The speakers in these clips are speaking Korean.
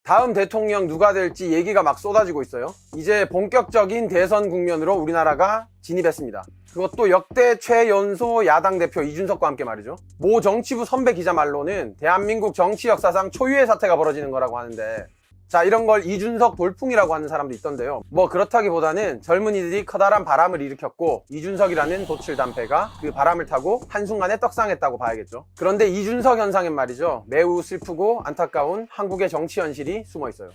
다음 대통령 누가 될지 얘기가 막 쏟아지고 있어요. 이제 본격적인 대선 국면으로 우리나라가 진입했습니다. 그것도 역대 최연소 야당 대표 이준석과 함께 말이죠. 모 정치부 선배 기자 말로는 대한민국 정치 역사상 초유의 사태가 벌어지는 거라고 하는데, 자, 이런 걸 이준석 돌풍이라고 하는 사람도 있던데요. 뭐 그렇다기보다는 젊은이들이 커다란 바람을 일으켰고 이준석이라는 도칠단패가 그 바람을 타고 한순간에 떡상했다고 봐야겠죠. 그런데 이준석 현상엔 말이죠, 매우 슬프고 안타까운 한국의 정치 현실이 숨어 있어요.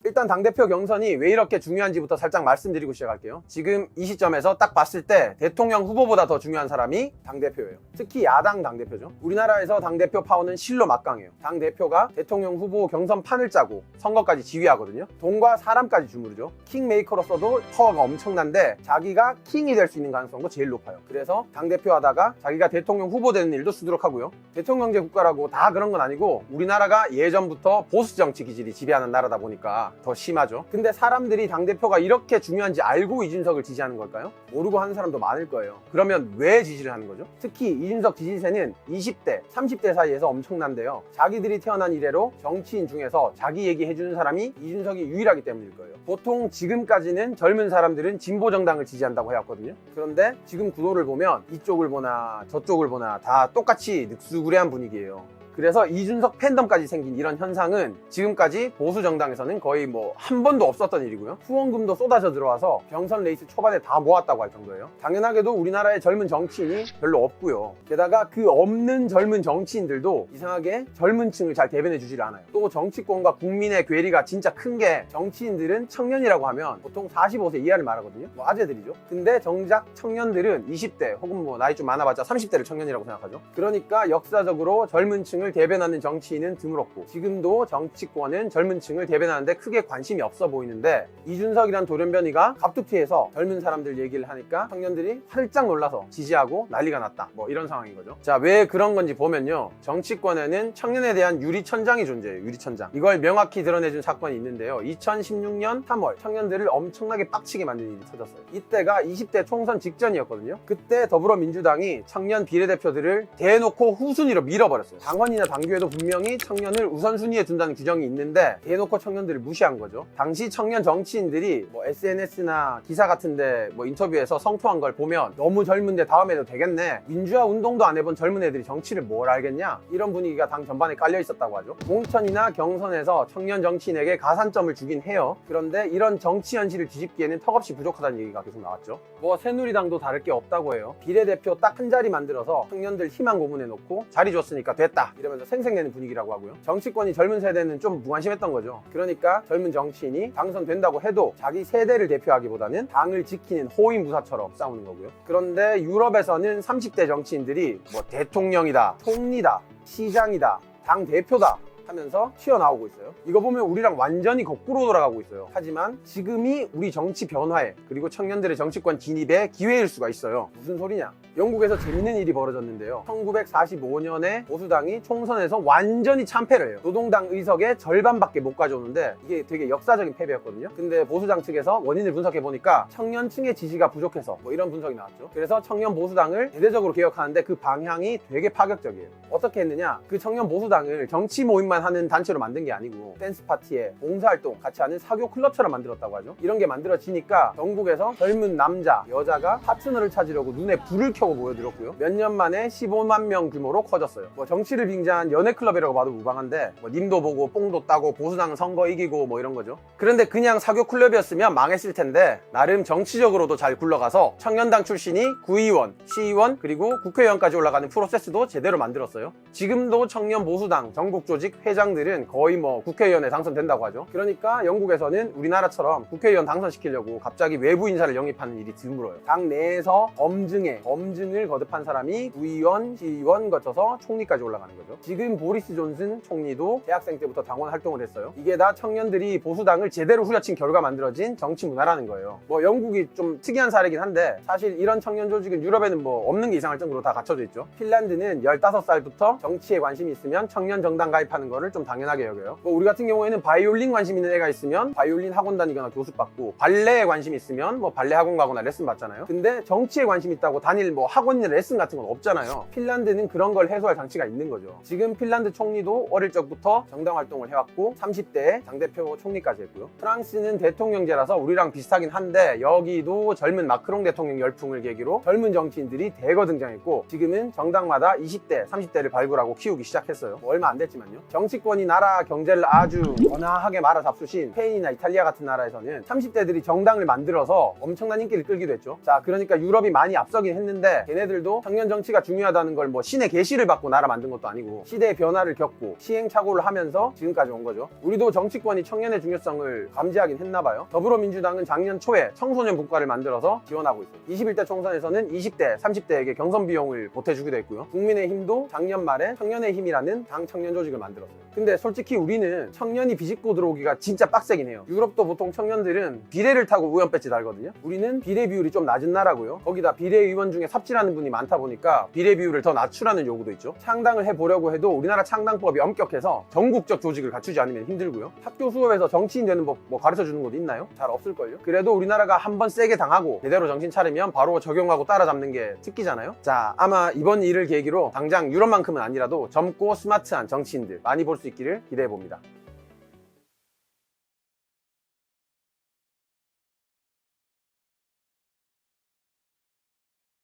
일단 당대표 경선이 왜 이렇게 중요한지부터 살짝 말씀드리고 시작할게요. 지금 이 시점에서 딱 봤을 때 대통령 후보보다 더 중요한 사람이 당대표예요. 특히 야당 당대표죠. 우리나라에서 당대표 파워는 실로 막강해요. 당대표가 대통령 후보 경선판을 짜고 선거까지 지휘하거든요. 돈과 사람까지 주무르죠. 킹메이커로서도 파워가 엄청난데 자기가 킹이 될 수 있는 가능성도 제일 높아요. 그래서 당대표 하다가 자기가 대통령 후보 되는 일도 수두룩하고요. 대통령제 국가라고 다 그런 건 아니고 우리나라가 예전부터 보수 정치 기질이 지배하는 나라다 보니까 더 심하죠. 근데 사람들이 당대표가 이렇게 중요한지 알고 이준석을 지지하는 걸까요? 모르고 하는 사람도 많을 거예요. 그러면 왜 지지를 하는 거죠? 특히 이준석 지지세는 20대, 30대 사이에서 엄청난데요. 자기들이 태어난 이래로 정치인 중에서 자기 얘기해주는 사람이 이준석이 유일하기 때문일 거예요. 보통 지금까지는 젊은 사람들은 진보 정당을 지지한다고 해왔거든요. 그런데 지금 구도를 보면 이쪽을 보나 저쪽을 보나 다 똑같이 늑수구레한 분위기예요. 그래서 이준석 팬덤까지 생긴 이런 현상은 지금까지 보수 정당에서는 거의 뭐 한 번도 없었던 일이고요. 후원금도 쏟아져 들어와서 경선 레이스 초반에 다 모았다고 할 정도예요. 당연하게도 우리나라에 젊은 정치인이 별로 없고요. 게다가 그 없는 젊은 정치인들도 이상하게 젊은 층을 잘 대변해 주질 않아요. 또 정치권과 국민의 괴리가 진짜 큰 게, 정치인들은 청년이라고 하면 보통 45세 이하를 말하거든요. 뭐 아재들이죠. 근데 정작 청년들은 20대 혹은 뭐 나이 좀 많아봤자 30대를 청년이라고 생각하죠. 그러니까 역사적으로 젊은 층을 대변하는 정치인은 드물었고, 지금도 정치권은 젊은 층을 대변하는데 크게 관심이 없어 보이는데, 이준석이란 돌연변이가 갑툭튀해서 젊은 사람들 얘기를 하니까 청년들이 활짝 놀라서 지지하고 난리가 났다, 뭐 이런 상황인 거죠. 자, 왜 그런 건지 보면요, 정치권에는 청년에 대한 유리천장이 존재해요. 유리천장. 이걸 명확히 드러내준 사건이 있는데요. 2016년 3월 청년들을 엄청나게 빡치게 만든 일이 터졌어요. 이때가 20대 총선 직전이었거든요. 그때 더불어민주당이 청년 비례대표들을 대놓고 후순위로 밀어버렸어요. 당원이나 당규에도 분명히 청년을 우선순위에 둔다는 규정이 있는데 대놓고 청년들을 무시한 거죠. 당시 청년 정치인들이 뭐 SNS나 기사 같은데 뭐 인터뷰에서 성토한 걸 보면 너무 젊은데 다음 해도 되겠네, 민주화 운동도 안 해본 젊은 애들이 정치를 뭘 알겠냐, 이런 분위기가 당 전반에 깔려 있었다고 하죠. 공천이나 경선에서 청년 정치인에게 가산점을 주긴 해요. 그런데 이런 정치 현실을 뒤집기에는 턱없이 부족하다는 얘기가 계속 나왔죠. 뭐 새누리당도 다를 게 없다고 해요. 비례대표 딱 한 자리 만들어서 청년들 희망 고문해 놓고 자리 줬으니까 됐다 이러면서 생색내는 분위기라고 하고요. 정치권이 젊은 세대는 좀 무관심했던 거죠. 그러니까 젊은 정치인이 당선된다고 해도 자기 세대를 대표하기보다는 당을 지키는 호위무사처럼 싸우는 거고요. 그런데 유럽에서는 30대 정치인들이 뭐 대통령이다, 총리다, 시장이다, 당 대표다 하면서 튀어나오고 있어요. 이거 보면 우리랑 완전히 거꾸로 돌아가고 있어요. 하지만 지금이 우리 정치 변화에, 그리고 청년들의 정치권 진입의 기회일 수가 있어요. 무슨 소리냐? 영국에서 재밌는 일이 벌어졌는데요. 1945년에 보수당이 총선에서 완전히 참패를 해요. 노동당 의석의 절반밖에 못 가져오는데 이게 되게 역사적인 패배였거든요. 근데 보수당 측에서 원인을 분석해보니까 청년층의 지지가 부족해서 뭐 이런 분석이 나왔죠. 그래서 청년 보수당을 대대적으로 개혁하는데 그 방향이 되게 파격적이에요. 어떻게 했느냐? 그 청년 보수당을 정치 모임만 하는 단체로 만든 게 아니고 댄스 파티에 봉사활동 같이 하는 사교 클럽처럼 만들었다고 하죠. 이런 게 만들어지니까 전국에서 젊은 남자, 여자가 파트너를 찾으려고 눈에 불을 켜고 모여들었고요. 몇 년 만에 15만 명 규모로 커졌어요. 뭐 정치를 빙자한 연애클럽이라고 봐도 무방한데, 뭐 님도 보고 뽕도 따고 보수당 선거 이기고 뭐 이런 거죠. 그런데 그냥 사교 클럽이었으면 망했을 텐데 나름 정치적으로도 잘 굴러가서 청년당 출신이 구의원, 시의원, 그리고 국회의원까지 올라가는 프로세스도 제대로 만들었어요. 지금도 청년 보수당 전국 조직 회장들은 거의 뭐 국회의원에 당선된다고 하죠. 그러니까 영국에서는 우리나라처럼 국회의원 당선시키려고 갑자기 외부 인사를 영입하는 일이 드물어요. 당 내에서 검증을 거듭한 사람이 구의원, 시의원 거쳐서 총리까지 올라가는 거죠. 지금 보리스 존슨 총리도 대학생 때부터 당원 활동을 했어요. 이게 다 청년들이 보수당을 제대로 후려친 결과 만들어진 정치 문화라는 거예요. 뭐 영국이 좀 특이한 사례긴 한데 사실 이런 청년 조직은 유럽에는 뭐 없는 게 이상할 정도로 다 갖춰져 있죠. 핀란드는 15살부터 정치에 관심이 있으면 청년 정당 가입하는 거를 좀 당연하게 여겨요. 뭐 우리 같은 경우에는 바이올린 관심 있는 애가 있으면 바이올린 학원 다니거나 교습 받고, 발레에 관심 있으면 뭐 발레 학원 가거나 레슨 받잖아요. 근데 정치에 관심 있다고 단일 뭐 학원이나 레슨 같은 건 없잖아요. 핀란드는 그런 걸 해소할 장치가 있는 거죠. 지금 핀란드 총리도 어릴 적부터 정당 활동을 해왔고 30대에 당대표 총리까지 했고요. 프랑스는 대통령제라서 우리랑 비슷하긴 한데 여기도 젊은 마크롱 대통령 열풍을 계기로 젊은 정치인들이 대거 등장했고, 지금은 정당마다 20대, 30대를 발굴하고 키우기 시작했어요. 뭐 얼마 안 됐지만요. 정치권이 나라 경제를 아주 번화하게 말아잡수신 스페인이나 이탈리아 같은 나라에서는 30대들이 정당을 만들어서 엄청난 인기를 끌기도 했죠. 자, 그러니까 유럽이 많이 앞서긴 했는데 걔네들도 청년 정치가 중요하다는 걸 뭐 신의 계시를 받고 나라 만든 것도 아니고 시대의 변화를 겪고 시행착오를 하면서 지금까지 온 거죠. 우리도 정치권이 청년의 중요성을 감지하긴 했나 봐요. 더불어민주당은 작년 초에 청소년 국가를 만들어서 지원하고 있어요. 21대 총선에서는 20대, 30대에게 경선 비용을 보태주기도 했고요. 국민의힘도 작년 말에 청년의 힘이라는 당 청년 조직을 만들었어요. 근데 솔직히 우리는 청년이 비집고 들어오기가 진짜 빡세긴 해요. 유럽도 보통 청년들은 비례를 타고 의원 배지 달거든요. 우리는 비례 비율이 좀 낮은 나라고요. 거기다 비례의원 중에 삽질하는 분이 많다 보니까 비례 비율을 더 낮추라는 요구도 있죠. 창당을 해보려고 해도 우리나라 창당법이 엄격해서 전국적 조직을 갖추지 않으면 힘들고요. 학교 수업에서 정치인 되는 법 뭐 가르쳐주는 곳 있나요? 잘 없을걸요. 그래도 우리나라가 한번 세게 당하고 제대로 정신 차리면 바로 적용하고 따라잡는 게 특기잖아요. 자, 아마 이번 일을 계기로 당장 유럽만큼은 아니라도 젊고 스마트한 정치인들 많이 볼 수 있기를 기대해봅니다.